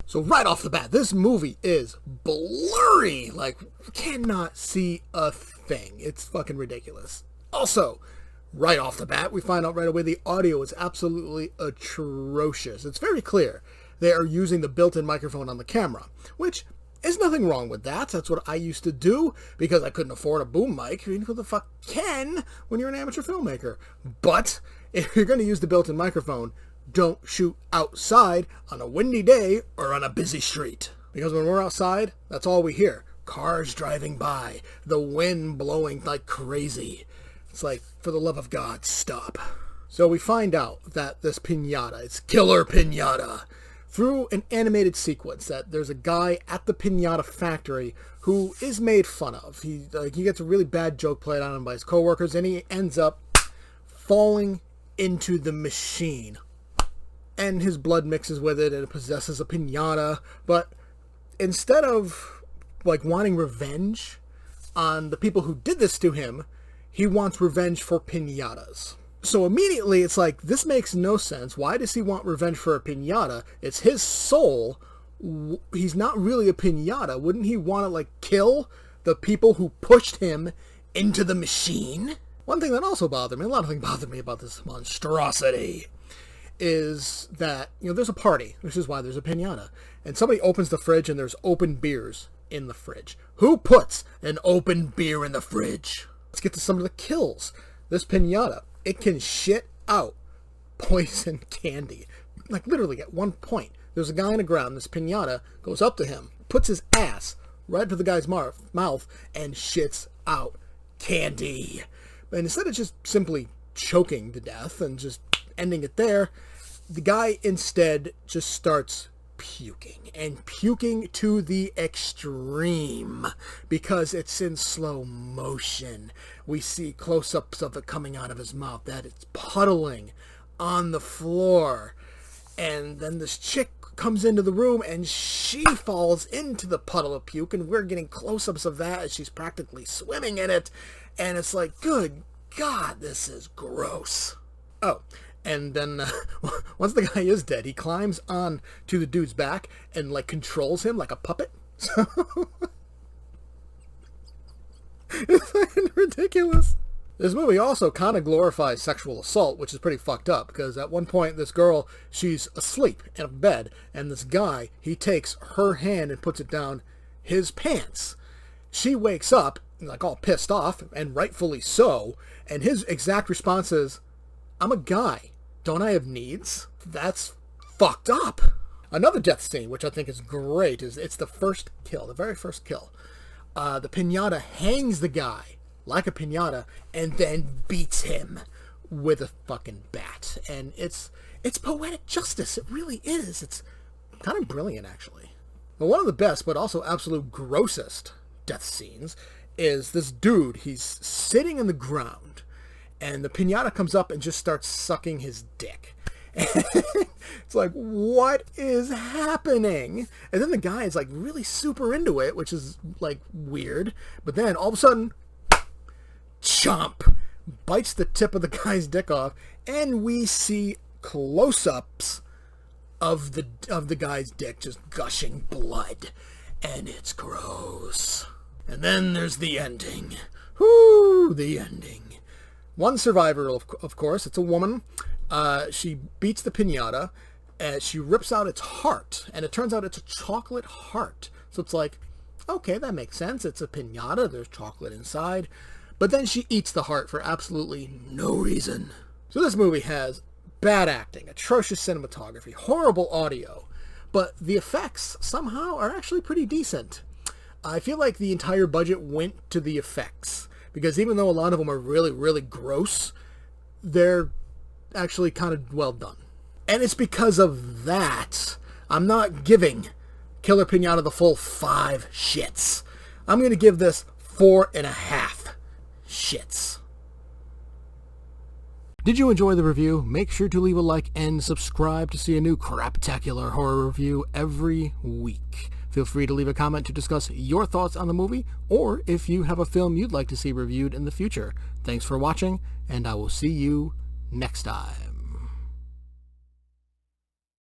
So right off the bat, this movie is blurry. Like, cannot see a thing. It's fucking ridiculous. Also, right off the bat, we find out right away the audio is absolutely atrocious. It's very clear they are using the built-in microphone on the camera, which is nothing wrong with that. That's what I used to do because I couldn't afford a boom mic. I mean, who the fuck can when you're an amateur filmmaker? But if you're going to use the built-in microphone, don't shoot outside on a windy day or on a busy street. Because when we're outside, that's all we hear. Cars driving by, the wind blowing like crazy. It's like, for the love of God, stop. So we find out that this Pinata, it's Killer Pinata, through an animated sequence that there's a guy at the Pinata factory who is made fun of. He gets a really bad joke played on him by his coworkers, and he ends up falling into the machine. And his blood mixes with it, and it possesses a Pinata. But instead of, like, wanting revenge on the people who did this to him, he wants revenge for Pinatas. So immediately, it's like, this makes no sense. Why does he want revenge for a Pinata? It's his soul. He's not really a Pinata. Wouldn't he want to, like, kill the people who pushed him into the machine? One thing that also bothered me, a lot of things bothered me about this monstrosity, is that, you know, there's a party, which is why there's a Pinata, and somebody opens the fridge and there's open beers in the fridge. Who puts an open beer in the fridge? Let's get to some of the kills. This Pinata, it can shit out poison candy. Like, literally, at one point, there's a guy on the ground, this Pinata goes up to him, puts his ass right to the guy's mouth, and shits out candy. And instead of just simply choking to death and just ending it there, the guy instead just starts puking, and puking to the extreme, because it's in slow motion. We see close-ups of it coming out of his mouth, that it's puddling on the floor, and then this chick comes into the room and she falls into the puddle of puke, and we're getting close-ups of that as she's practically swimming in it, and it's like, good God, this is gross. Oh, and then once the guy is dead, he climbs on to the dude's back and, like, controls him like a puppet. So it's fucking ridiculous. This movie also kind of glorifies sexual assault, which is pretty fucked up, because at one point this girl, she's asleep in a bed, and this guy, he takes her hand and puts it down his pants. She wakes up, like, all pissed off, and rightfully so, and his exact response is, "I'm a guy. Don't I have needs?" That's fucked up. Another death scene, which I think is great, is it's the first kill, the very first kill. The Pinata hangs the guy like a Pinata and then beats him with a fucking bat. And it's poetic justice. It really is. It's kind of brilliant, actually. But one of the best, but also absolute grossest death scenes is this dude. He's sitting in the ground, and the Pinata comes up and just starts sucking his dick. It's like, what is happening? And then the guy is, like, really super into it, which is, like, weird. But then, all of a sudden, chomp! Bites the tip of the guy's dick off, and we see close-ups of the guy's dick just gushing blood. And it's gross. And then there's the ending. Whoo! The ending. One survivor, of course, it's a woman. She beats the Pinata, and she rips out its heart, and it turns out it's a chocolate heart. So it's like, okay, that makes sense. It's a Pinata, there's chocolate inside. But then she eats the heart for absolutely no reason. So this movie has bad acting, atrocious cinematography, horrible audio, but the effects somehow are actually pretty decent. I feel like the entire budget went to the effects, because even though a lot of them are really, really gross, they're actually kind of well done. And it's because of that I'm not giving Killer Pinata the full 5 shits. I'm going to give this 4.5 shits. Did you enjoy the review? Make sure to leave a like and subscribe to see a new Craptacular Horror review every week. Feel free to leave a comment to discuss your thoughts on the movie, or if you have a film you'd like to see reviewed in the future. Thanks for watching, and I will see you next time.